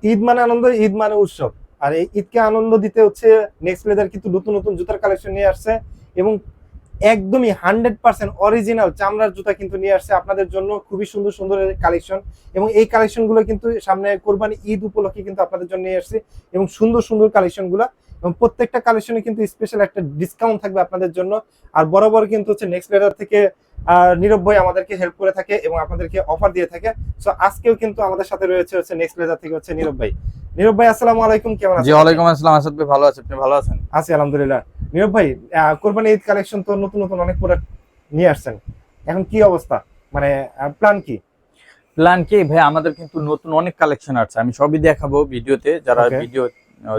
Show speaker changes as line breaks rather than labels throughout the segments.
ঈদ মানে আনন্দ, ঈদ মানে উৎসব। আর এই ঈদকে আনন্দ দিতে হচ্ছে নেক্সট লেদার কিন্তু নতুন নতুন জুতার কালেকশন নিয়ে আসছে, এবং একদমই 100% অরিজিনাল চামড়ার জুতা কিন্তু নিয়ে আসছে আপনাদের জন্য, খুবই সুন্দর সুন্দর কালেকশন। এবং এই কালেকশন গুলো কিন্তু সামনে কোরবানি ঈদ উপলক্ষে কিন্তু আপনাদের জন্য নিয়ে আসছে, এবং সুন্দর সুন্দর কালেকশন গুলা, এবং প্রত্যেকটা কালেকশনে কিন্তু স্পেশাল একটা ডিসকাউন্ট থাকবে আপনাদের জন্য। আর বরাবর কিন্তু হচ্ছে নেক্সট লেদার থেকে নীরব ভাই আমাদেরকে হেল্প করে থাকে এবং আপনাদেরকে অফার দিয়ে থাকে। সো আজকেও কিন্তু আমাদের সাথে রয়েছে হচ্ছে নেক্সট লেদার থেকে হচ্ছে নীরব ভাই। নীরব ভাই আসসালামু আলাইকুম, কেমন
জি
আছেন আপনি?
ওয়ালাইকুম আসসালাম আসাদ ভাই, ভালো আছেন? আপনি ভালো আছেন?
আছি আলহামদুলিল্লাহ। নীরব ভাই, কোরবানি ঈদ কালেকশন তো নতুন নতুন অনেক প্রোডাক্ট নিয়ে আসছেন, এখন কি অবস্থা, মানে প্ল্যান কি?
প্ল্যান কি ভাই, আমাদের কিন্তু নতুন অনেক কালেকশন আছে, আমি সবই দেখাবো ভিডিওতে। যারা
ওকে।
ভিডিও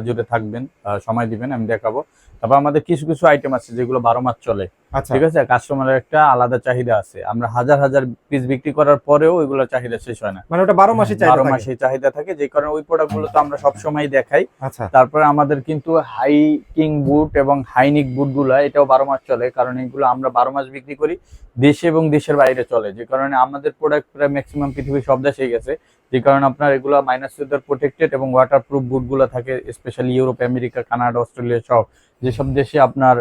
জুড়ে থাকবেন, সময় দিবেন, আমি দেখাবো। তারপর আমাদের কিছু কিছু আইটেম আছে যেগুলো 12 মাস চলে।
আচ্ছা।
ঠিক আছে, কাস্টমারের একটা আলাদা চাহিদা আছে, আমরা হাজার হাজার পিস বিক্রি করার পরেও ওইগুলোর চাহিদা শেষ হয় না।
মানে ওটা 12 মাসই চাহিদা
12
থাকে?
মাসে চাহিদা থাকে, যে কারণে ওই প্রোডাক্ট গুলো তো আমরা সবসময় দেখাই।
আচ্ছা।
তারপরে আমাদের কিন্তু হাই কিং বুট এবং হাইনিক বুট গুলা এটাও 12 মাস চলে, কারণ এগুলো আমরা 12 মাস বিক্রি করি, দেশে এবং দেশের বাইরে চলে। যে কারণে আমাদের প্রোডাক্ট প্রায় ম্যাক্সিমাম পৃথিবীর সব দেশেই গেছে। যে কারণে আপনার এগুলো মাইনাস ওয়েদার প্রোটেক্টেড এবং ওয়াটার প্রুফ বুট গুলো থাকে, specially Europe, America, Canada, Australia সব যেসব দেশে আপনার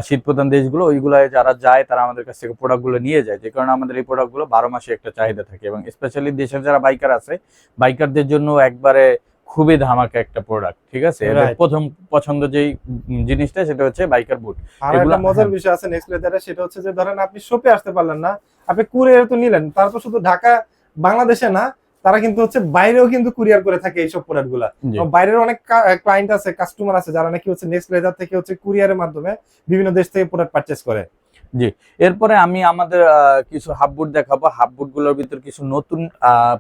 শীত প্রধান দেশগুলো, ওইগুলায় যারা যায় তারা আমাদের কাছ থেকে প্রোডাক্ট গুলো নিয়ে যায়। যে কারণে আমাদের এই প্রোডাক্ট গুলো 12 মাসে একটা চাহিদা থাকে, এবং স্পেশালি দেশের যারা বাইকার আছে, বাইকারদের জন্য একবারে খুবই ধামাকা একটা প্রোডাক্ট। ঠিক আছে, এদের
রাইট।
প্রথম পছন্দ যেই জিনিসটা সেটা হচ্ছে বাইকার বুট।
আর
এগুলা
একটা মজার বিষয় আছে নেক্সট লেদারে, সেটা হচ্ছে যে ধরেন আপনি শপে আসতে পারলেন না, আপনি কুরিয়ার তো নিলেন, তারা তো শুধু ঢাকা বাংলাদেশে না, তারা কিন্তু হচ্ছে বাইরেও কিন্তু কুরিয়ার করে থাকে এইসব প্রোডাক্ট গুলা।
জি
এবং বাইরের অনেক ক্লায়েন্ট আছে, কাস্টমার আছে, যারা নাকি হচ্ছে নেক্সট লেদার থেকে হচ্ছে কুরিয়ারের মাধ্যমে বিভিন্ন দেশ থেকে প্রোডাক্ট পারচেজ করে।
জি। এরপরে আমি আমাদের কিছু হাফ বুট দেখাবো। হাফ বুট গুলোর ভিতর কিছু নতুন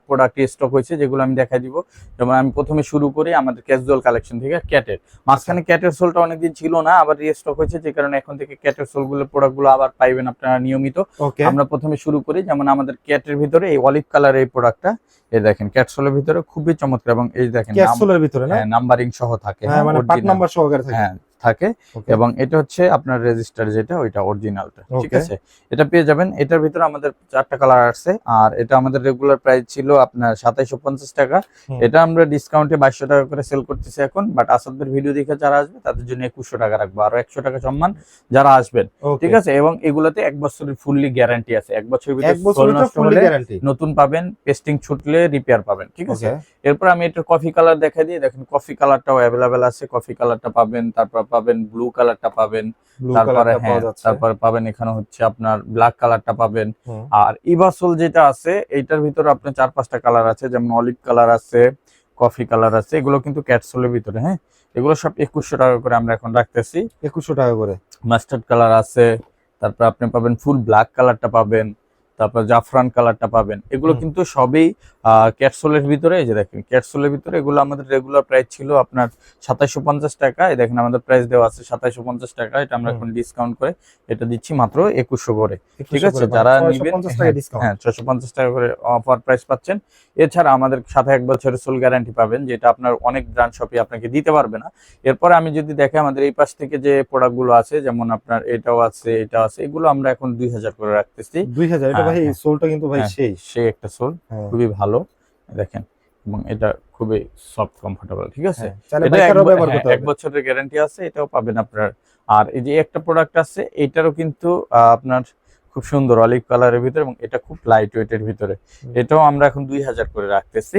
প্রোডাক্ট স্টক হয়েছে, যেগুলো আমি দেখাই দিব। যেমন আমি প্রথমে শুরু করি আমাদের ক্যাজুয়াল কালেকশন থেকে, ক্যাটের। মাঝখানে ক্যাটের সোলটা অনেকদিন ছিল না, আবার রিস্টক হয়েছে, যে কারণে এখন থেকে ক্যাটের সোল গুলো প্রোডাক্ট গুলো আবার পাইবেন আপনারা নিয়মিত।
ওকে।
আমরা প্রথমে শুরু করি, যেমন আমাদের ক্যাটের ভিতরে এই অলিভ কালার এই প্রোডাক্টটা, এই দেখেন ক্যাট সোলের ভিতরে খুবই চমৎকার, এবং এই দেখেন
ক্যাপসুলের ভিতরে না?
হ্যাঁ নাম্বারিং সহ থাকে,
হ্যাঁ,
হ্যাঁ
মানে পার্ট
অরিজিনাল,
নাম্বার সহকারে থাকে।
হ্যাঁ থাকে।
ওকে।
এবং এটা হচ্ছে আপনার রেজিস্টার, যেটা ওইটা অরিজিনালটা। ঠিক
ওকে।
আছে, এটা পেয়ে যাবেন। এটার ভিতরে আমাদের 4টা কালার আছে, আর এটা আমাদের রেগুলার প্রাইস ছিল আপনার 2750 টাকা। এটা আমরা ডিসকাউন্টে 2200 টাকা করে সেল করতেছি এখন, বাট আসাদের ভিডিও দেখে যারা আসবে তাদের জন্য 2100 টাকা রাখবো, আরো 100 টাকা সম্মান যারা আসবেন। ঠিক আছে, এবং এগুলোতে 1 বছরের ফুললি গ্যারান্টি আছে, 1 বছরের ভিতরে সোল নষ্ট হলে নতুন পাবেন, পেস্টিং ছুটলে রিপেয়ার পাবেন। ঠিক আছে, এরপর আমি এটা কফি কালার দেখাই দিই। দেখেন কফি কালারটাও অ্যাভেলেবেল আছে, কফি কালারটা পাবেন, তারপর পাবেন ব্লু কালারটা পাবেন, তারপরে হ্যাঁ তারপরে পাবেন এখানে হচ্ছে আপনার ব্ল্যাক কালারটা পাবেন। আর ইভাসোল যেটা আছে এইটার ভিতরে আপনার 4-5টা কালার আছে, যেমন অলিভ কালার আছে, কফি কালার আছে, এগুলো কিন্তু ক্যাটসোলের ভিতরে। হ্যাঁ, এগুলো সব 2100 টাকা করে আমরা এখন রাখতেছি।
2100 টাকা করে।
মাস্টার্ড কালার আছে, তারপর আপনি পাবেন ফুল ব্ল্যাক কালারটা পাবেন, তারপর জাফরান কালারটা পাবেন। এগুলো কিন্তু সবই ক্যাটসোলের ভিতরে। এই যে দেখেন ক্যাটসোলের ভিতরে, এগুলো আমাদের রেগুলার প্রাইস ছিল আপনার 2750 টাকা। এই দেখেন আমাদের প্রাইস দেওয়া আছে 2750 টাকা, এটা আমরা এখন ডিসকাউন্ট করে এটা দিচ্ছি মাত্র 2100 করে। ঠিক আছে, যারা নিবেন, হ্যাঁ 650 টাকা করে অফার প্রাইস পাচ্ছেন। এছাড়া আমাদের সাথে 1 বছরের সোল গ্যারান্টি পাবেন, যেটা আপনার অনেক ব্র্যান্ড শপে আপনাকে দিতে পারবে না। এরপরে আমি যদি দেখে আমাদের এই পাশ থেকে যে প্রোডাক্ট গুলো আছে, যেমন আপনার এটাও আছে, এটা আছে, এগুলো আমরা এখন 2000 করে রাখতেছি।
2000? এটা ভাই সোলটা কিন্তু ভাই সেই
একটা সোল, খুবই ভালো দেখেন, এবং এটা খুবই সফট কমফোর্টেবল। ঠিক আছে, এটা 1 বছরের গ্যারান্টি আছে, এটাও পাবেন আপনার। আর এই যে একটা প্রোডাক্ট আছে, এটারও কিন্তু আপনার খুব সুন্দর অলিভ কালারের ভিতরে, এবং এটা খুব লাইট ওয়েটের ভিতরে, এটাও আমরা এখন 2000 করে রাখতেছি।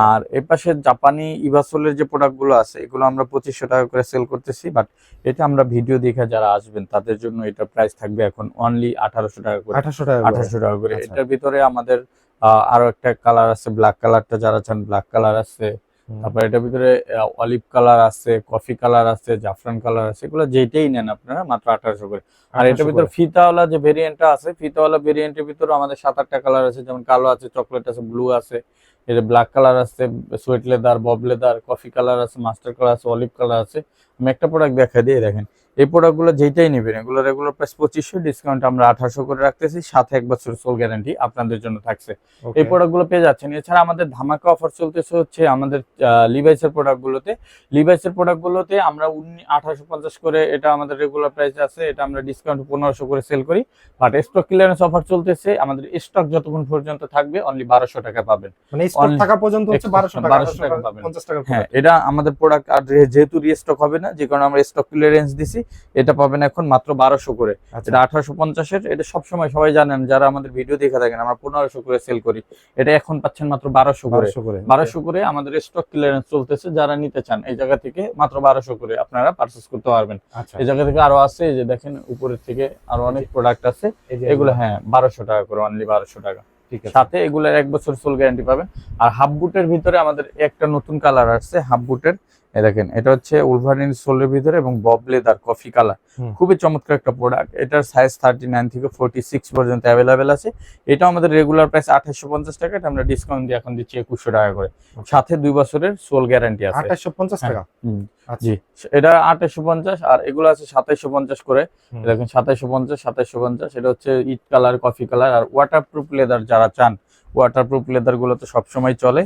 আর এর পাশে জাপানি ইভাসোলের যে প্রোডাক্ট গুলো আছে, এগুলো আমরা 2500 টাকা করে সেল করতেছি, বাট এটা আমরা ভিডিও দেখে যারা আসবেন তাদের জন্য এটা প্রাইস থাকবে এখন অনলি 1800 টাকা করে। 1800 টাকা করে। এটার ভিতরে আমাদের আরো একটা কালার আছে, ব্ল্যাক কালারটা যারা চান ব্ল্যাক কালার আছে, তারপর এটার ভিতরে অলিভ কালার আছে, কফি কালার আছে, জাফরান কালার আছে, এগুলো যেটাই নেন আপনারা মাত্র 1800 করে। আর এটার ভিতরে ফিতাওয়ালা যে ভেরিয়েন্টটা আছে, ফিতাওয়ালা ভেরিয়েন্টের ভিতরে আমাদের 7-8টা কালার আছে, যেমন কালো আছে, চকলেট আছে, ব্লু আছে, এটা ব্ল্যাক কালার আছে, sweat leather, Bob leather, coffee colour আছে, মাস্টার কালার আছে, অলিভ কালার আছে। আমি একটা প্রোডাক্ট দেখা দিয়ে দেখেন, এই প্রোডাক্টগুলো যেটাই নেবেন এগুলো রেগুলার প্রাইস 2500, ডিসকাউন্ট আমরা 1800 করে রাখতেছি, সাথে 1 বছর সোল গ্যারান্টি আপনাদের জন্য থাকছে। এই প্রোডাক্টগুলো পেয়ে যাচ্ছেন। এছাড়া আমাদের ধামাকা অফার চলতেছে হচ্ছে আমাদের লিভাইসের প্রোডাক্টগুলোতে আমরা 1850 করে, এটা আমাদের রেগুলার প্রাইস আছে, এটা আমরা ডিসকাউন্ট 1500 করে সেল করি। বাট স্টক ক্লিয়ারেন্স অফার চলতেছে, আমাদের স্টক যতক্ষণ পর্যন্ত থাকবে অনলি 1200 টাকা পাবেন,
মানে স্টক থাকা পর্যন্ত হচ্ছে 1200 টাকা পাবেন, 50 টাকা।
হ্যাঁ, এটা আমাদের প্রোডাক্ট আর যেহেতু রিস্টক হবে না, যে কারণে আমরা স্টক ক্লিয়ারেন্স দিছি, এটা পাবেন এখন মাত্র 1200 করে। এটা 1850 এর, এটা সবসময় সবাই জানেন যারা আমাদের ভিডিও দেখে থাকেন, আমরা 1500 করে সেল করি, এটা এখন পাচ্ছেন মাত্র 1200 করে। 1200 করে আমাদের স্টক ক্লিয়ারেন্স চলতেছে, যারা নিতে চান এই জায়গা থেকে মাত্র 1200 করে আপনারা পারচেজ করতে পারবেন। এই জায়গা থেকে আরো আছে, এই যে দেখেন উপরের থেকে আরো অনেক প্রোডাক্ট আছে, এগুলো হ্যাঁ 1200 টাকা করে, অনলি 1200 টাকা। সাথে এগুলো 1 বছর ফুল গ্যারান্টি পাবেন। আর হাফ বুটের ভিতরে আমাদের একটা নতুন কালার আসছে, হাফ বুটের, এই দেখেন এটা হচ্ছে উলভারিন সোলের ভিতরে এবং বব লেদার কফি কালার, খুবই চমৎকার একটা প্রোডাক্ট। এটার সাইজ 39 থেকে 46 পর্যন্ত অ্যাভেলেবেল আছে। এটা আমাদের রেগুলার প্রাইস 2850 টাকা, এটা আমরা ডিসকাউন্ট দিয়ে এখন দিচ্ছি 2100 টাকা করে, সাথে 2 বছরের সোল গ্যারান্টি আছে।
2850 টাকা?
জি, এটা 2850, আর এগুলো আছে 2750 করে। দেখেন 2750, এটা হচ্ছে ইট কালার, কফি কালার। আর ওয়াটারপ্রুফ লেদার যারা চান, ওয়াটারপ্রুফ লেদার গুলো তো সবসময় চলে,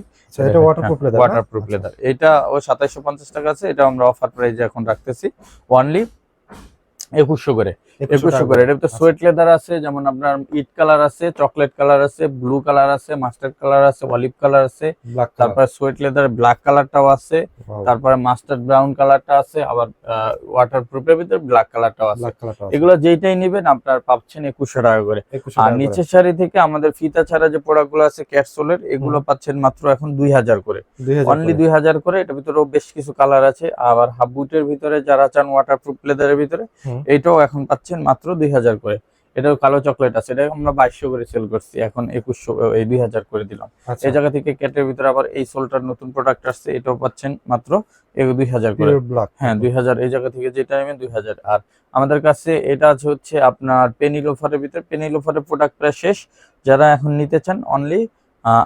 এটা ওয়াটারপ্রুফ লেদার,
এটা ও 2750 টাকা আছে, এটা আমরা অফার প্রাইসে এখন রাখতেছি অনলি 2100 করে। 2100 করে। এর ভিতরে সোয়েট লেদার আছে, যেমন আপনার ইট কালার আছে, চকলেট কালার আছে, ব্লু কালার আছে, মাস্টার্ড কালার আছে, অলিভ কালার আছে, তারপর সোয়েট লেদার ব্ল্যাক কালারটাও আছে, তারপরে মাস্টার্ড ব্রাউন কালারটা আছে, আবার ওয়াটারপ্রুফের ভিতরে ব্ল্যাক কালারটাও আছে। এগুলো যেটাই নেবেন আপনার পাচ্ছেন 2100 টাকা করে। আর নিচের সারি থেকে আমাদের ফিতা ছাড়া যে প্রোডাক্টগুলো আছে ক্যাটসোলের, এগুলো পাচ্ছেন মাত্র এখন 2000 করে, অনলি 2000 করে। এটার ভিতরেও বেশ কিছু কালার আছে। আবার হাফ বুটের ভিতরে যারা চান ওয়াটারপ্রুফ লেদারের ভিতরে, এইটাও এখন পাচ্ছেন মাত্র 2000 করে। এটাও কালো চকলেট আছে, এটা আমরা 2200 করে সেল করছি, এখন 2000 করে দিলাম। এই জায়গা থেকে ক্যাটের ভিতরে আবার এই সোলটার নতুন প্রোডাক্ট আসছে, এটাও পাচ্ছেন মাত্র 2000 করে। হ্যাঁ 2000, এই জায়গা থেকে যেটা নেবেন 2000। আর আমাদের কাছে এটা আছে হচ্ছে আপনার পেনি লোফারের ভিতরে, পেনি লোফারের প্রোডাক্ট প্রায় শেষ, যারা এখন নিতে চান অনলি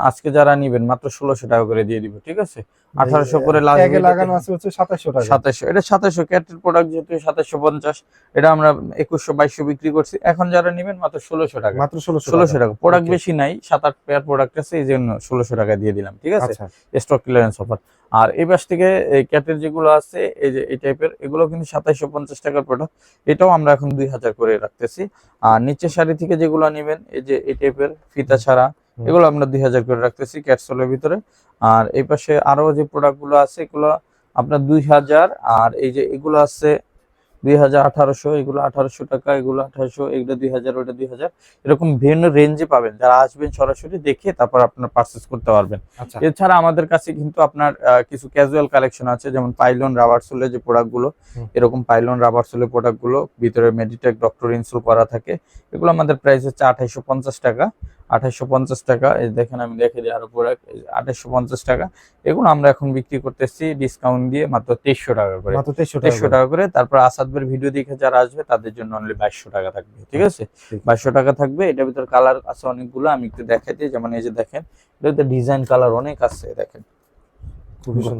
আজকে যারা নিবেন মাত্র 1600 টাকা করে দিয়ে দিব, ঠিক আছে? 1800 করে
লাগানো আছে হচ্ছে 2700 টাকা।
2700, এটা 2700 ক্যাটের প্রোডাক্ট, যেহেতু 2750, এটা আমরা 2100-2200 বিক্রি করছি, এখন যারা নেবেন মাত্র 1600 টাকা,
মাত্র 1600
টাকা। প্রোডাক্ট বেশি নাই, 7-8 পেয়ার প্রোডাক্ট আছে, এই জন্য 1600 টাকা দিয়ে দিলাম, ঠিক আছে? Stock clearance offer. আর এই পাশ থেকে এই ক্যাটের যেগুলো আছে, এই যে এই টাইপের, এগুলো কিন্তু 2750 টাকার প্রোডাক্ট, এটাও আমরা এখন 2000 করে রাখতেছি। আর নিচের শাড়ি থেকে যেগুলো নেবেন, এই যে এই টাইপের ফিতা ছাড়া, এগুলো আমরা 2000 করে রাখতেছি ক্যাটসোলের ভিতরে। আর এই পাশে আরো যে প্রোডাক্ট গুলো আছে, এগুলো আপনার 2000। আর এই যে এগুলো আছে 2000-1800, এগুলো 1800 টাকা, এগুলো 1800, এগুলো 2000, ওটা 2000, এরকম ভিন্ন রেঞ্জে পাবেন। যারা আসবেন সরাসরি দেখে তারপর আপনার পারচেজ করতে পারবেন। এছাড়া আমাদের কাছে কিন্তু আপনার কিছু ক্যাজুয়াল কালেকশন আছে, যেমন পাইলন রাবার সোলের যে প্রোডাক্ট গুলো, এরকম পাইলন রাবার সোলের প্রোডাক্ট গুলো ভিতরে মেডিটেক ডক্টর ইনসোল করা থাকে, এগুলো আমাদের প্রাইস হচ্ছে 2850 টাকা। 2850 টাকা। এই দেখেন আমি দেখে দিই আরো প্রোডাক্ট, 2850 টাকা। এগুলো আমরা এখন বিক্রি করতেছি ডিসকাউন্ট দিয়ে মাত্র 2300 টাকা করে, মাত্র 2300 টাকা করে। তারপর আসাদ ভাইয়ের ভিডিও দেখে যারা আসবে তাদের জন্য অনলি 2200 টাকা থাকবে, ঠিক আছে? 2200 টাকা থাকবে। এটার ভিতর কালার আছে অনেকগুলো, আমি একটু দেখাই দিই। যেমন এই যে দেখেন, এটাতে ডিজাইন কালার অনেক আছে, দেখেন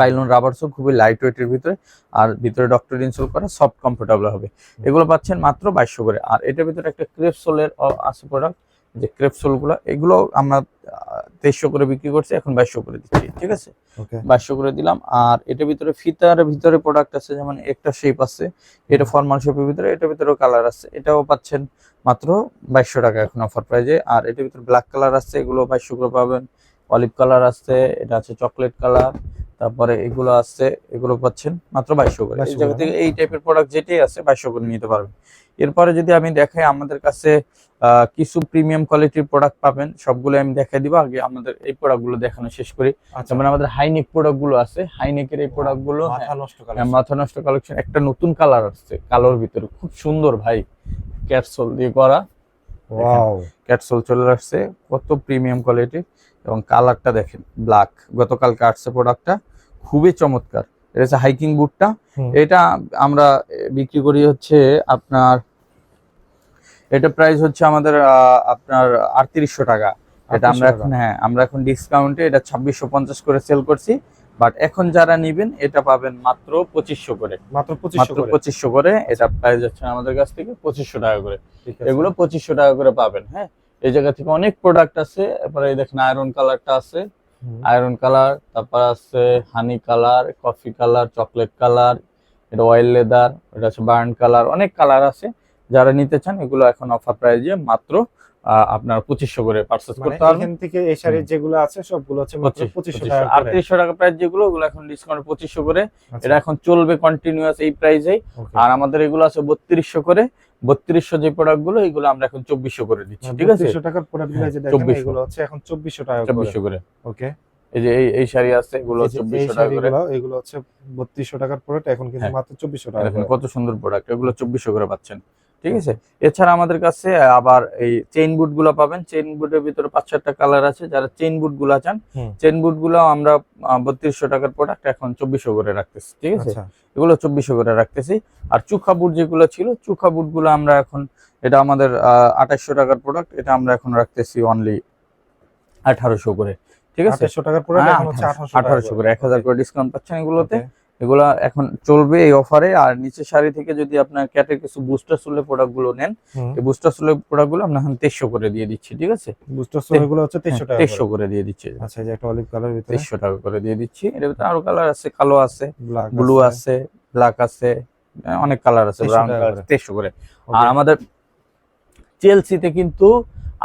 পাইলন রাবার সোল, খুবই লাইট ওয়েটের ভিতরে, আর ভিতরে ডক্টর ইনসোল করা, সফট কমফোর্টেবল হবে। এগুলো পাচ্ছেন মাত্র 2200 করে। আর এটার ভিতরে একটা ক্রেপ সোলের আছে প্রোডাক্ট, যে ক্রেপ সোল গুলো, এগুলো আমরা 2300 করে বিক্রি করছি, এখন 2200 করে দিচ্ছি, ঠিক আছে? 2200 করে দিলাম। আর এটার ভিতরে ফিতার ভিতরে প্রোডাক্ট আছে, যেমন একটা শেপ আছে, এটা ফর্মাল শেপের ভিতরে, এটার ভিতরেও কালার আছে, এটাও পাচ্ছেন মাত্র 2200 টাকা এখন অফার প্রাইজে। আর এটার ভিতরে ব্ল্যাক কালার আছে, এগুলো 2200 করে পাবেন। অলিভ কালার আছে, এটা আছে চকলেট কালার, তারপরে এগুলো আছে, এগুলো পাচ্ছেন মাত্র 2200 করে। এই জায়গা থেকে এই টাইপের প্রোডাক্ট যেটাই আছে 2200 করে নিতে পারবেন। এরপরে যদি আমি দেখাই, আমাদের কাছে কিছু প্রিমিয়াম কোয়ালিটির প্রোডাক্ট পাবেন, সবগুলো আমি দেখাই দিব। আগে আমাদের এই প্রোডাক্টগুলো দেখানো শেষ করি। যেমন আমাদের হাইনেক প্রোডাক্ট গুলো আছে, হাইনেকের এই প্রোডাক্ট গুলো মাথা নষ্ট কালেকশন, একটা নতুন কালার আসছে কালোর ভিতরে, খুব সুন্দর ভাই, ক্যাটসোল দিয়ে করা, ক্যাটসোল চলে আসছে, কত প্রিমিয়াম কোয়ালিটি, এবং কালারটা দেখেন ব্ল্যাক, গতকালকে আসছে প্রোডাক্টটা, খুবই চমৎকার। এটা হচ্ছে হাইকিং বুটটা, এটা আমরা বিক্রি করি হচ্ছে আপনার, এটা প্রাইস হচ্ছে আমাদের আপনার 3800 টাকা। এটা আমরা এখন, হ্যাঁ আমরা এখন ডিসকাউন্টে এটা 2650 করে সেল করছি, বাট এখন যারা নিবেন এটা পাবেন মাত্র 2500 করে,
মাত্র
মাত্র 2500 করে। এটা প্রাইস যাচ্ছে আমাদের কাছ থেকে 2500 টাকা করে, এগুলো 2500 টাকা করে পাবেন। হ্যাঁ, এই জায়গা থেকে অনেক প্রোডাক্ট আছে। এরপরে এই দেখেন আয়রন কালারটা আছে, আয়রন কালার, তারপর আছে honey colour, coffee colour, chocolate colour, এটা অয়েল লেদার, এটা হচ্ছে বার্ন কালার, অনেক কালার আছে। যারা নিতে চান এগুলো এখন অফার প্রাইজে মাত্র আপনার 2500 করে পারচেজ করতে পারবেন।
এখান থেকে এই শাড়ির যেগুলো আছে সবগুলো হচ্ছে মাত্র 2500 টাকা করে।
3800 টাকা প্রাইস যেগুলো, ওগুলো এখন ডিসকাউন্ট 2500 করে। এটা এখন চলবে কন্টিনিউয়াস এই প্রাইসেই। আর আমাদের এগুলো আছে 3200 করে। 3200 যে প্রোডাক্টগুলো এগুলো আমরা এখন 2400 করে দিচ্ছি, ঠিক আছে?
3200 টাকার প্রোডাক্টগুলো যে দেখেন এগুলো হচ্ছে এখন 2400 টাকা করে।
2400 করে।
ওকে,
এই যে এই শাড়ি আছে, এগুলো 2400 টাকা করে।
এগুলো হচ্ছে 3200 টাকার প্রোডাক্ট, এখন কিন্তু মাত্র 2400 টাকা
করে। কত সুন্দর প্রোডাক্ট, এগুলো 2400 করে পাচ্ছেন, ঠিক আছে? এছাড়া আমাদের কাছে আবার এই চেইন বুট গুলো পাবেন। চেইন বুটের ভিতরে 5-4টা কালার আছে। যারা চেইন বুট গুলো চান, চেইন বুট গুলো আমরা 3200 টাকার প্রোডাক্ট এখন 2400 করে রাখতেছি, ঠিক আছে? এগুলো 2400 করে রাখতেছি। আর চুখা বুট যেগুলো ছিল, চুখা বুট গুলো আমরা এখন, এটা আমাদের 2800 টাকার প্রোডাক্ট, এটা আমরা এখন রাখতেছি অনলি 1800 করে, ঠিক আছে?
2800 টাকার প্রোডাক্ট এখন হচ্ছে
1800 করে, 1000 করে ডিসকাউন্ট পাচ্ছেন এগুলোতে। এগুলা এখন চলবে এই অফারে। আর নিচের শাড়ি থেকে যদি আপনার ক্যাটের কিছু বুস্টার সোলের প্রোডাক্ট গুলো নেন, এই বুস্টার সোলের প্রোডাক্ট গুলো আমরা এখন 2300 করে দিয়ে দিচ্ছি, ঠিক আছে?
বুস্টার সোল গুলো হচ্ছে 2300 টাকা
2300 করে দিয়ে দিচ্ছি।
আচ্ছা, এই যে একটা অলিভ কালার ভিতরে
2300 টাকা করে দিয়ে দিচ্ছি। এর ভিতরে আরো কালার আছে, কালো আছে, ব্লু আছে, ব্ল্যাক আছে, অনেক কালার আছে, ব্রাউন কালার, 2300 করে। আর আমাদের চেলসিতে কিন্তু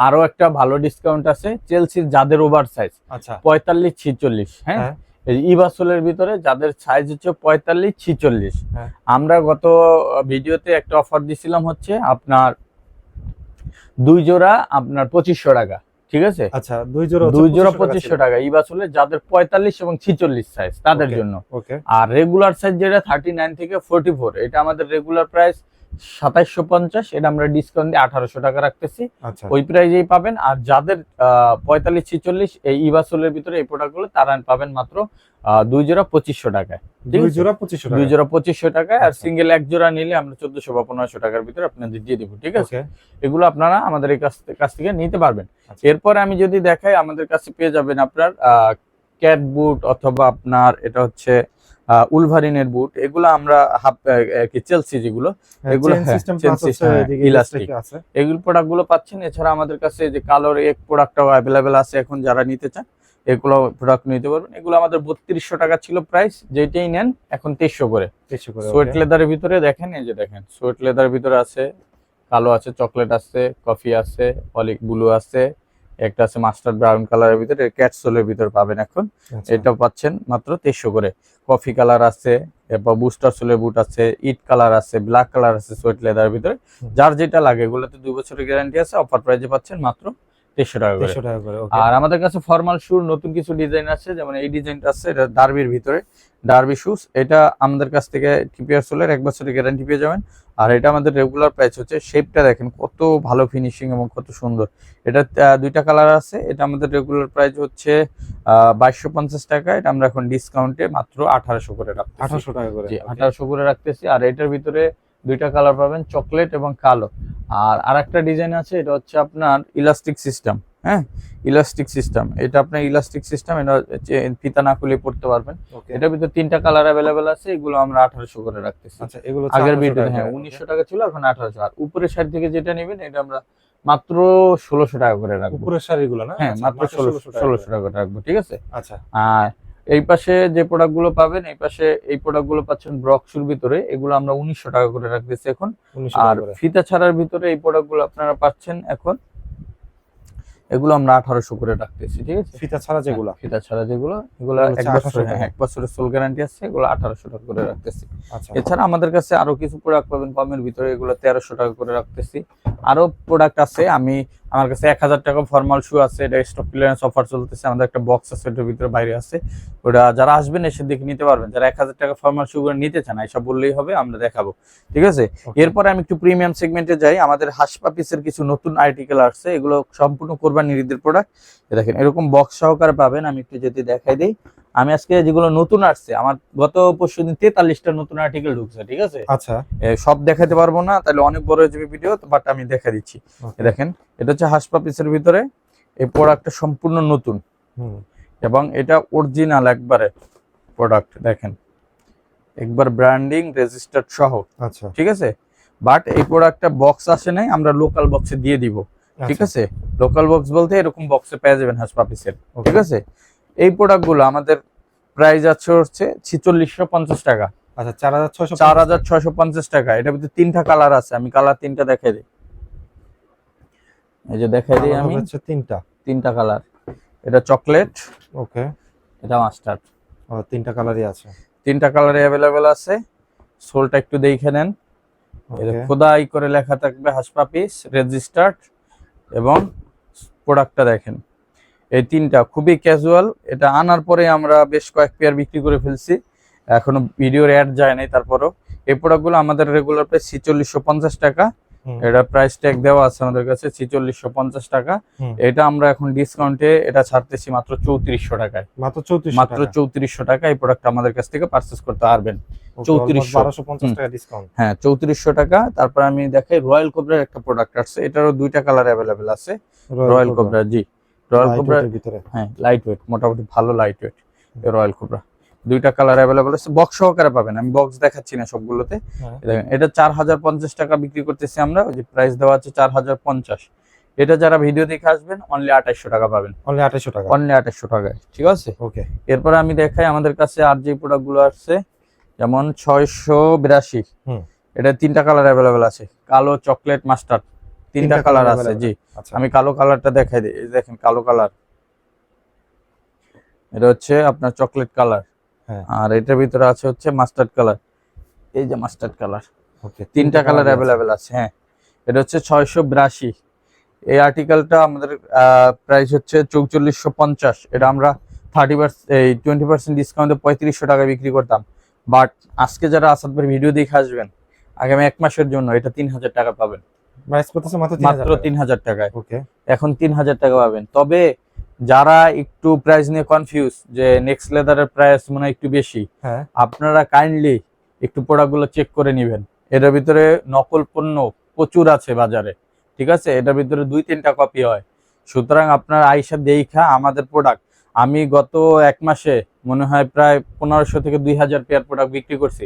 আরো একটা ভালো ডিসকাউন্ট আছে। চেলসির যাদের ওভার সাইজ, আচ্ছা 45-46, হ্যাঁ, ইভাসোলের ভিতরে যাদের সাইজ হচ্ছে 45-46, আমরা গত ভিডিওতে একটা অফার দিছিলাম হচ্ছে আপনার 2 জোড়া আপনার 2500 টাকা, ঠিক আছে?
আচ্ছা, 2 জোড়া
2500 টাকা ইভাসোলে যাদের 45 এবং 46 সাইজ তাদের জন্য। আর রেগুলার সাইজ যেটা 39 থেকে 44, এটা আমাদের রেগুলার প্রাইস 2750, এটা আমরা ডিসকাউন্ট দিয়ে 1800 টাকা রাখতেছি, ওই প্রাইজেই পাবেন। আর যাদের 45-46 এই ইভাসোলের ভিতরে এই প্রোডাক্টগুলো, তারা পাবেন মাত্র 2 জোড়া 2500 টাকায়,
2 জোড়া 2500 টাকা,
2 জোড়া 2500 টাকায়। আর সিঙ্গেল এক জোড়া নিলে আমরা 1400 বা 1500 টাকার ভিতরে আপনাদের দিয়ে দেবো, ঠিক আছে? এগুলো আপনারা আমাদের এই কাছ থেকে নিতে পারবেন। এরপরে আমি যদি দেখাই, আমাদের কাছে পেয়ে যাবেন আপনার ক্যাট বুট, অথবা আপনার এটা হচ্ছে উলভারিনের বুট। এগুলো আমরা চেলসি যেগুলো, এগুলো ইলাস্টিক আছে, এগুলো প্রোডাক্ট গুলো পাচ্ছেন। এছাড়া আমাদের কাছে যে কালোর এক প্রোডাক্টটাও অ্যাভেলেবেল আছে, এখন যারা নিতে চান এগুলো প্রোডাক্ট নিতে পারবেন। এগুলো আমাদের 3200 টাকা ছিল প্রাইস, যেটাই নেন এখন 2300 করে। সোয়েট লেদারের ভিতরে দেখেন, এই যে দেখেন সোয়েট লেদারের ভিতরে আছে, কালো আছে, চকলেট আছে, কফি আছে, অলিভ ব্লু আছে, একটা আছে মাস্টার্ড ব্রাউন কালারের ভিতরে, ক্যাট সোলের ভিতরে পাবেন এখন। এটা পাচ্ছেন মাত্র 2300 করে। কফি কালার আছে, এরপর বুস্টার সোলের বুট আছে, ইট কালার আছে, ব্ল্যাক কালার আছে সোয়েট লেদারের ভিতরে। যার যেটা লাগে, এগুলোতে 2 বছরের গ্যারান্টি আছে। অফার প্রাইসে পাচ্ছেন মাত্র 2300 টাকা করে। আর আমাদের কাছে ফর্মাল শুর নতুন কিছু ডিজাইন আছে, যেমন এই ডিজাইনটা আছে, এটা ডার্বির ভিতরে, ডার্বি শুজ। এটা আমাদের কাছ থেকে টিপিআর সোলের 1 বছরের গ্যারান্টি পেয়ে যাবেন। আর এটা আমাদের রেগুলার প্রাইস হচ্ছে, শেপটা দেখেন কত ভালো ফিনিশিং এবং কত সুন্দর। এটা 2টা কালার আছে। এটা আমাদের রেগুলার প্রাইস হচ্ছে 2250 টাকা, এটা আমরা এখন ডিসকাউন্টে মাত্র 1800 করে রাখতেছি।
1800 টাকা করে,
1800 করে রাখতেছি। আর এটার ভিতরে 2টা কালার পাবেন, চকলেট এবং কালো। আর আরেকটা ডিজাইন আছে, এটা হচ্ছে আপনার ইলাস্টিক সিস্টেম, হ্যাঁ, ইলাস্টিক সিস্টেম। এটা আপনার ইলাস্টিক সিস্টেম, এটা ফিতা না খুলে পড়তে পারবেন। এটার ভিতরে 3টা কালার অ্যাভেলেবেল আছে, এগুলো আমরা 1800 করে রাখতেছি।
আচ্ছা, এগুলো
আগের ভিডিওতে 1900 টাকা ছিল, এখন 1800। আর উপরের শাড়ি থেকে যেটা নেবেন, এটা আমরা মাত্র 1600 টাকা করে রাখবো।
উপরের শাড়িগুলো না,
হ্যাঁ, মাত্র 1600 টাকা করে রাখবো, ঠিক আছে?
আচ্ছা,
আর এই পাশে যে প্রোডাক্ট গুলো পাবেন, এই পাশে এই প্রোডাক্ট গুলো পাচ্ছেন ব্রক্সুর ভিতরে, এগুলো আমরা 1900 টাকা করে রাখতেছি এখন। আর ফিতা ছাড়ার ভিতরে এই প্রোডাক্ট গুলো আপনারা পাচ্ছেন এখন, এগুলো আমরা 1800 করে রাখতেছি, ঠিক আছে?
ফিতা ছাড়া যেগুলো,
এগুলো 1 বছরের সোল গ্যারান্টি আছে, এগুলো 1800 টাকা করে রাখতেছি। এছাড়া আমাদের কাছে আরো কিছু প্রোডাক্ট পাবেন কমের ভিতরে, এগুলো 1300 টাকা করে রাখতেছি। আরো প্রোডাক্ট আছে, আমার কাছে 1000 টাকা ফর্মাল শু আছে, এটা স্টক ক্লিয়ারেন্স অফার চলতেছে। আমাদের একটা বক্স আছে, এটার ভিতরে বাইরে আছে, ওটা যারা আসবেন এসে দেখে নিতে পারবেন। যারা 1000 টাকা ফর্মাল শু করে নিতে চান, এসব বললেই হবে, আমরা দেখাবো, ঠিক আছে? এরপরে আমি একটু প্রিমিয়াম সেগমেন্টে যাই। আমাদের হাসপাপিসের কিছু নতুন আর্টিকেল আসছে, এগুলো সম্পূর্ণ কোরবানির ঈদের প্রোডাক্ট। দেখেন এরকম বক্স সহকারে পাবেন। আমি একটু যদি দেখাই দিই, আমি আজকে যেগুলো নতুন আসছে, আমার গত পরশুদিন 43টা নতুন আর্টিকেল ঢুকছে, ঠিক আছে?
আচ্ছা,
সব দেখাতে পারবো না, তাহলে অনেক বড় হয়ে যাবে ভিডিও, বাট আমি দেখা দিচ্ছি। দেখেন, এটা হচ্ছে হাসপাপিসের ভিতরে, এই প্রোডাক্টটা সম্পূর্ণ নতুন এবং এটা অরিজিনাল একবারে প্রোডাক্ট দেখেন, একবার ব্র্যান্ডিং রেজিস্টার্ড সহ।
আচ্ছা,
ঠিক আছে, বাট এই প্রোডাক্টটা বক্স আসে নাই, আমরা লোকাল বক্সে দিয়ে দিব। ঠিক আছে, লোকাল বক্স বলতে এরকম বক্সে পেয়ে যাবেন হাঁস পাপিসের। ঠিক আছে, এই প্রোডাক্টগুলো আমাদের প্রাইস আছে হচ্ছে 4650 টাকা।
আচ্ছা,
4650 টাকা। এটার ভিতরে 3টা কালার আছে, আমি কালার 3টা দেখাই দিই। এই যে দেখাই দিই আমি,
হচ্ছে
3টা কালার। এটা চকলেট,
ওকে,
এটা মাস্টার্ড।
3টা কালারই আছে,
3টা কালারে অ্যাভেলেবেল আছে। সোলটা একটু দেখে নেন, খোদাই করে লেখা থাকবে হাঁস পাপিস রেজিস্টার্ড, এবং প্রোডাক্টটা দেখেন। এই 3টা খুবই ক্যাজুয়াল। এটা আনার পরে আমরা বেশ কয়েক পেয়ার বিক্রি করে ফেলছি, এখনো ভিডিওর অ্যাড যায় নাই। তারপরও এই প্রোডাক্টগুলো আমাদের রেগুলার প্রাইস 4650 টাকা। এটা প্রাইস ট্যাগ দেওয়া আছে আমাদের কাছে 4650 টাকা। এটা আমরা এখন ডিসকাউন্টে এটা ছাড়তেছি মাত্র 3400 টাকায়। মাত্র 3400 টাকা এই প্রোডাক্ট আমাদের কাছ থেকে পারচেজ করতে পারবেন।
1250 টাকা ডিসকাউন্ট।
হ্যাঁ, 3400 টাকা। তারপর আমি দেখাই রয়্যাল কোবরার একটা প্রোডাক্ট আছে, এটারও 2টা কালার অ্যাভেলেবেল আছে। রয়্যাল কোবরা, জি রয়্যাল কোবরার ভিতরে, হ্যাঁ লাইট ওয়েট, মোটামুটি ভালো লাইট ওয়েট রয়্যাল কোবরা। 2টা কালার অ্যাভেলেবেল আছে, বক্স সহকারে পাবেন। আমি বক্স দেখাচ্ছি না সবগুলোতে। দেখেন, এটা 4050 টাকা বিক্রি করতেছি আমরা, ওই যে প্রাইস দেওয়া আছে 4050। এটা যারা ভিডিও দেখে আসবেন অনলি 2800 টাকা পাবেন।
অনলি 2800 টাকা,
অনলি 2800 টাকায়। ঠিক আছে,
ওকে।
এরপর আমি দেখাই আমাদের কাছে আর যে প্রোডাক্টগুলো আসছে, যেমন 682। এটা 3টা কালার অ্যাভেলেবেল আছে, কালো, চকলেট, মাস্টার্ড, 3টা কালার আছে। জি, আমি কালো কালারটা দেখাই দিই। এই দেখেন কালো কালার, এটা হচ্ছে আপনার চকলেট কালার, আর এটার ভিতরে আছে হচ্ছে মাস্টার্ড কালার। এই যে মাস্টার্ড কালার, ওকে, 3টা কালার অ্যাভেলেবেল আছে। হ্যাঁ, এটা হচ্ছে 682। এই আর্টিকেলটা আমাদের প্রাইস হচ্ছে 4450। এটা আমরা 20% ডিসকাউন্টে 3500 টাকায় বিক্রি করতাম, বাট আজকে যারা আসাদ ভাই ভিডিও দেখে আসবেন আগামী 1 মাসের জন্য এটা 3000 টাকা পাবেন। মাত্র 3000 টাকায়, ওকে, এখন 3000 টাকা পাবেন। তবে যারা একটু প্রাইস নিয়ে কনফিউজ যে নেক্সট লেদারের প্রাইস মনে হয় একটু বেশি, আপনারা কাইন্ডলি একটু প্রোডাক্টগুলো চেক করে নেবেন। এটার ভিতরে নকল পণ্য প্রচুর আছে বাজারে। ঠিক আছে, এটার ভিতরে 2-3টা কপি হয়। সুতরাং আপনার আইসা দেখা আমাদের প্রোডাক্ট, আমি গত 1 মাসে মনে হয় প্রায় 1500 থেকে 2000 পেয়ার প্রোডাক্ট বিক্রি করছি।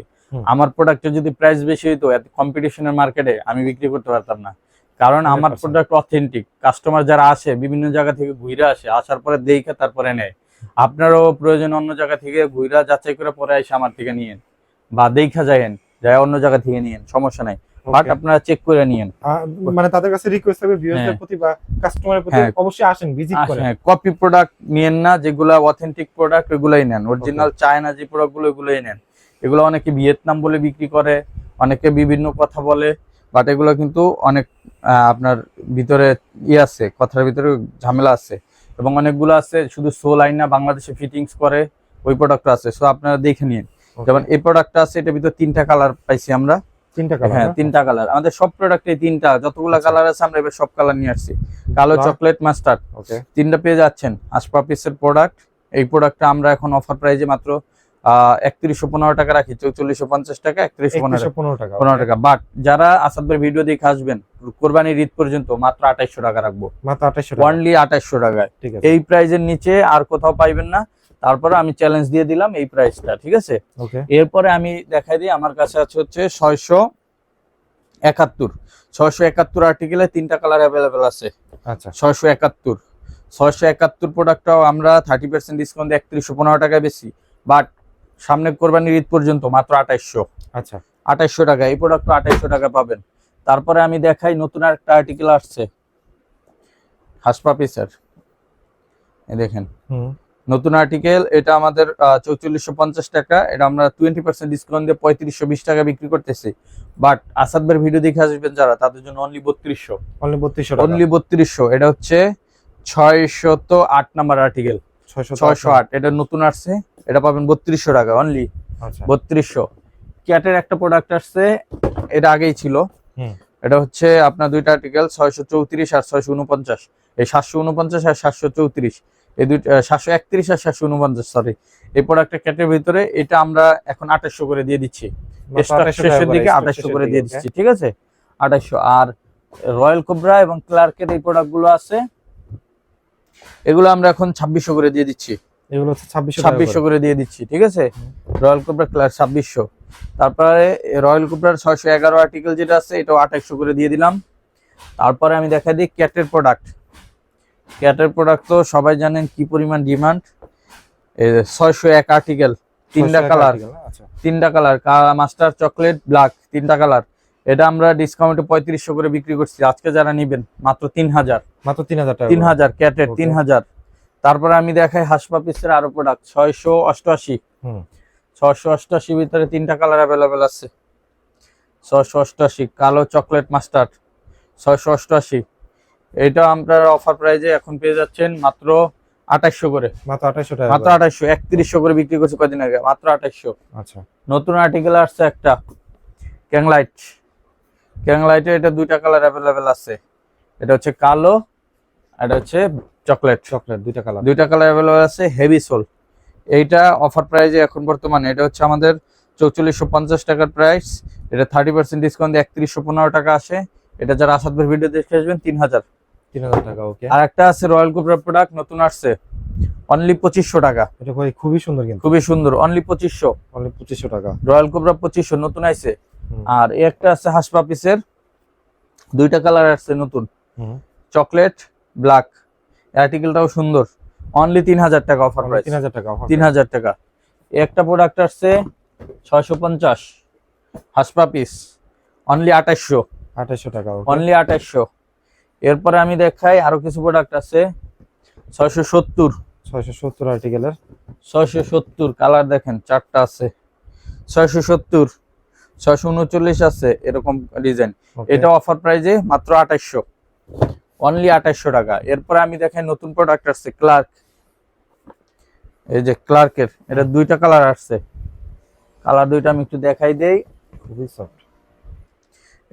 আমার প্রোডাক্টের যদি প্রাইস বেশি হইতো, এত কম্পিটিশনের মার্কেটে আমি বিক্রি করতে পারতাম না। কারণ আমার প্রোডাক্ট অথেন্টিক। কাস্টমার যারা আসে বিভিন্ন জায়গা থেকে ঘুরে আসে, আসার পরে দেখে তারপরে নেয়। আপনারও প্রয়োজন অন্য জায়গা থেকে ঘুরা যাচাই করে পরে এসে আমার থেকে নিয়েন, বা দেখা যায়েন যায় অন্য জায়গা থেকে নিয়েন, সমস্যা নাই, বাট আপনারা চেক করে নিয়েন।
মানে তাদের কাছে রিকোয়েস্ট থাকবে ভিউয়ারদের প্রতি বা কাস্টমারের প্রতি, অবশ্যই আসেন, ভিজিট করেন।
হ্যাঁ, কপি প্রোডাক্ট নিয়েন না, যেগুলা অথেন্টিক প্রোডাক্ট ওগুলাই নেন। অরিজিনাল চায়না যে প্রোডাক্টগুলো ওগুলাই নেন। এগুলো অনেকে ভিয়েতনাম বলে বিক্রি করে, অনেকে বিভিন্ন কথা বলে, বাট এগুলো কিন্তু অনেক আপনার ভিতরে আছে, কথার ভিতরে ঝামেলা আছে। এবং অনেকগুলো আছে শুধু সোল আইনা বাংলাদেশে ফিটিংস করে, ওই প্রোডাক্ট আছে। সো আপনারা দেখে নিন। যেমন এই প্রোডাক্টটা আছে, এটার ভিতরে 3টা কালার পাইছি আমরা।
3টা কালার,
হ্যাঁ 3টা কালার। আমাদের সব প্রোডাক্টে 3টা, যতগুলো কালার আছে আমরা এবার সব কালার নিয়ে আসছি। কালো, চকলেট, মাস্টার্ড, ওকে, 3টা পেয়ে যাচ্ছেন। আসপা পিসের প্রোডাক্ট। এই প্রোডাক্টটা আমরা এখন অফার প্রাইজে মাত্র 3115 টাকা রাখি। 4450 টাকা, 3115 টাকা। বাট যারা আসাদ ভাই ভিডিও দেখে আসবেন কোরবানির ঈদ পর্যন্ত মাত্র 2800 টাকা রাখবো।
মাত্র 2800 টাকা,
অনলি 2800 টাকায়। এই প্রাইজের নিচে আর কোথাও পাইবেন না। তারপরে আমি চ্যালেঞ্জ দিয়ে দিলাম এই প্রাইসটা। ঠিক আছে, এরপরে আমি দেখাই দিই, আমার কাছে আছে হচ্ছে 671 আর্টিকেলে 3টা কালার অ্যাভেলেবেল আছে। আচ্ছা, 671 প্রোডাক্টটাও আমরা 30% ডিসকাউন্টে 3115 টাকায় বেশি, বাট সামনে কোরবানির ঈদ পর্যন্ত মাত্র 2800। আচ্ছা, 2800 টাকা এই প্রোডাক্ট 2800 টাকা পাবেন। তারপরে আমি দেখাই নতুন আরেকটা আর্টিকেল আসছে হাঁস পাপিসের। এই দেখেন নতুন আর্টিকেল, এটা আমাদের 4450 টাকা। এটা আমরা 20% ডিসকাউন্ট দিয়ে 3520 টাকা বিক্রি করতেছি। বাট আসাদ ভাইয়ের ভিডিও দেখে আসবেন যারা, তাদের জন্য অনলি 3200। অনলি 3200। এটা হচ্ছে 608 নাম্বার আর্টিকেল, 608। এটা নতুন আসছে, এটা পাবেন 3200 টাকা অনলি। 3200। ক্যাটের একটা প্রোডাক্ট আসছে, এটা আগেই ছিল। এটা হচ্ছে আপনার 2টা আর্টিকেল, 634 আর 649। এই 749 আর 734, এই 731 আর 749, সরি। এই প্রোডাক্টের ক্যাটের ভিতরে এটা আমরা এখন 2800 করে দিয়ে দিচ্ছি। শেষের দিকে 2800 করে দিয়ে দিচ্ছি। ঠিক আছে, 2800। আর রয়্যাল কোবরা এবং ক্লার্কের এই প্রোডাক্টগুলো আছে, এগুলো আমরা এখন 2600 করে দিয়ে দিচ্ছি।
এগুলো হচ্ছে
2600 করে দিয়ে দিচ্ছি, ঠিক আছে। Royal cobra colour 2600। তারপরে রয়্যাল কোবরার 611 আর্টিকেল যেটা আছে এটাও 2800 করে দিয়ে দিলাম। তারপরে আমি দেখা দিই ক্যাটের প্রোডাক্ট। ক্যাটের প্রোডাক্ট তো সবাই জানেন কি পরিমাণ ডিমান্ড। 601 আর্টিকেল, তিনটা কালার, তিনটা কালার, মাস্টার, চকলেট, ব্ল্যাক, তিনটা কালার। এটা আমরা ডিসকাউন্টে 3500 করে বিক্রি করছি। আজকে যারা নেবেন মাত্র 3000,
মাত্র 3000 টাকা,
3000 ক্যাটের 3000। তারপরে আমি দেখাই হাসপাপিসের আরো প্রোডাক্ট 688। 688 ভিতরে তিনটা কালার অ্যাভেলেবেল আছে। 688 কালো চকলেট মাস্টার্ড 688। এটা আমরা অফার প্রাইজে এখন পেয়ে যাচ্ছেন মাত্র 2800 করে।
মাত্র 2800 টাকা,
মাত্র 2800। 3100 করে বিক্রি করছি কদিন আগে, মাত্র 2800।
আচ্ছা,
নতুন আর্টিকেল আসছে একটা ক্যাংলাইট। ক্যাংলাইটে এটা দুইটা কালার অ্যাভেলেবেল আছে। এটা হচ্ছে কালো, এটা হচ্ছে চকলেট।
চকলেট দুইটা কালার,
দুইটা কালার অ্যাভেলেবেল আছে। Heavy sole. এইটা অফার প্রাইজে এখন বর্তমানে এটা হচ্ছে আমাদের 4450 টাকার প্রাইস। এটা 30% ডিসকাউন্ট দিয়ে 3115 টাকা আসে। এটা যারা আসাদ ভাই ভিডিও দেখে আসবেন 3000
টাকা। ওকে।
আর একটা আছে রয়্যাল কোবরা প্রোডাক্ট নতুন আসছে, অনলি 2500 টাকা।
এটা ভাই খুবই সুন্দর, কিন্তু
খুবই সুন্দর, অনলি 2500।
অনলি 2500 টাকা
রয়্যাল কোবরা 2500 নতুন আইছে। আর এই একটা আছে হাসপাপিসের, দুইটা কালার আসছে নতুন, চকলেট, ব্ল্যাক। আর্টিকেলটাও সুন্দর, অনলি 3000 টাকা অফার প্রাইস।
3000 টাকা,
3000 টাকা। একটা প্রোডাক্ট আসছে 650 হাসপাপিস, অনলি 2800
টাকা,
অনলি 2800। এরপরে আমি দেখাই আরো কিছু প্রোডাক্ট আছে 670
আর্টিকেলের
670 কালার দেখেন চারটা আছে। 670, 639 আছে এরকম ডিজাইন। এটা অফার প্রাইজে মাত্র 2800, অনলি 2800 টাকা। এরপরে আমি দেখাই নতুন প্রোডাক্ট আসছে ক্লার্ক। এই যে ক্লার্কের এটা দুইটা কালার আসছে। কালার দুইটা আমি একটু দেখাই দেই।
খুবই সফট।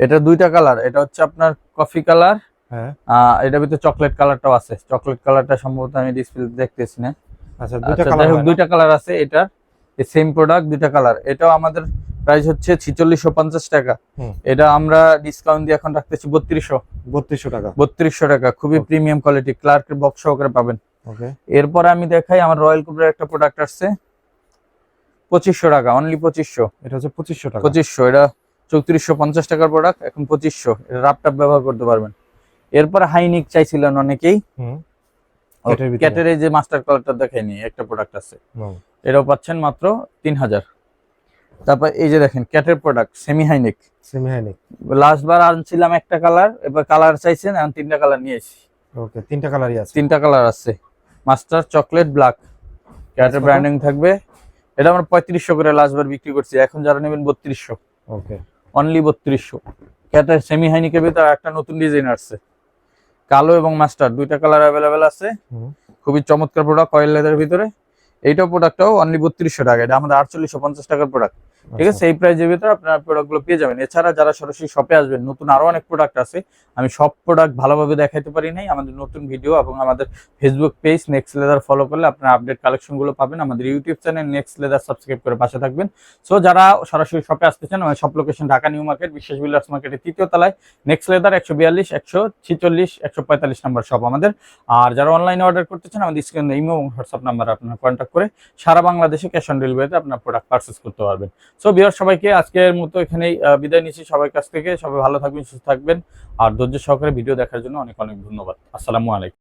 এটা দুইটা কালার, এটা হচ্ছে আপনার কফি কালার,
হ্যাঁ,
এটার ভিতরে চকলেট কালারটাও আছে। চকলেট কালারটা সম্ভবত আমি ডিসপ্লে দেখতেছি না।
আচ্ছা, দুইটা
কালার আছে। এটা সেম প্রোডাক্ট, দুইটা কালার। এটাও আমাদের প্রাইস হচ্ছে 4650 টাকা। এটা আমরা ডিসকাউন্ট দিয়ে এখন রাখতেছি 3200
টাকা।
3200 টাকা, খুবই প্রিমিয়াম কোয়ালিটি, ক্লার্কের বক্স সহকারে পাবেন।
ওকে।
এরপর আমি দেখাই আমার রয়্যাল কোবরার একটা প্রোডাক্ট আসছে 2500 টাকা, অনলি 2500।
এটা হচ্ছে 2500 টাকা।
2500, এটা 3450 টাকার প্রোডাক্ট, এখন 2500। এটা রাপটাপ ব্যবহার করতে পারবেন। এরপর হাইনিক চাইছিলেন অনেকেই, ক্যাটের এই যে মাস্টার কালারটা দেখাইনি, একটা প্রোডাক্ট আছে, এটাও পাচ্ছেন মাত্র 3000। তারপর এই যে দেখেন ক্যাটের প্রোডাক্ট সেমি হাইনিক। লাস্ট বার আনছিলাম একটা কালার, এবার কালার চাইছেন, এখন তিনটা কালার নিয়েছি।
ওকে, তিনটা কালারই আছে,
তিনটা কালার আছে, মাস্টার, চকলেট, ব্ল্যাক। ক্যাটের ব্র্যান্ডিং থাকবে। এটা আমরা 3500 করে লাস্ট বার বিক্রি করছি, এখন যারা নেবেন 3200।
ওকে,
অনলি 3200। ক্যাটের সেমি হাইনিকের ভিতরে একটা নতুন ডিজাইন আসছে, কালো এবং মাস্টার, দুইটা কালার অ্যাভেলেবেল আছে। খুবই চমৎকার প্রোডাক্ট, কয়েল লেদারের ভিতরে। এইটাও প্রোডাক্টটাও অনলি 3200 টাকা। এটা আমাদের 4850 টাকার প্রোডাক্ট, ঠিক আছে। এই প্রাইসের ভিতরে আপনারা প্রোডাক্টগুলো পেয়ে যাবেন। এছাড়া যারা সরাসরি শপে আসবেন, নতুন আরো অনেক প্রোডাক্ট আছে। আমি সব প্রোডাক্ট ভালোভাবে দেখাইতে পারি নাই। আমাদের নতুন ভিডিও এবং আমাদের Facebook page next leather follow করলে আপনারা আপডেট কালেকশনগুলো পাবেন। আমাদের YouTube channel next leather subscribe করে পাশে থাকবেন। সো যারা সরাসরি শপে আসতে চান, আমাদের shop location Dhaka new market, বিশ্বাস বিল্ডার্স মার্কেটের 3য় তলায়, নেক্সট লেদার 142, 146, 145 নাম্বার শপ আমাদের। আর যারা অনলাইনে অর্ডার করতে চান, আমাদের স্ক্রিনে ইমো এবং হোয়াটসঅ্যাপ নাম্বার আপনারা কন্ট্যাক্ট করে সারা বাংলাদেশে ক্যাশ অন ডেলিভারিতে আপনার প্রোডাক্ট পারচেজ করতে পারবেন। সো ভিউয়ার্স, সবাইকে আজকের মতো এখানেই বিদায় নিচ্ছি সবার কাছ থেকে। সবাই ভালো থাকবেন, সুস্থ থাকবেন। আর ধৈর্য সহকারে ভিডিও দেখার জন্য অনেক অনেক ধন্যবাদ। আসসালামু আলাইকুম।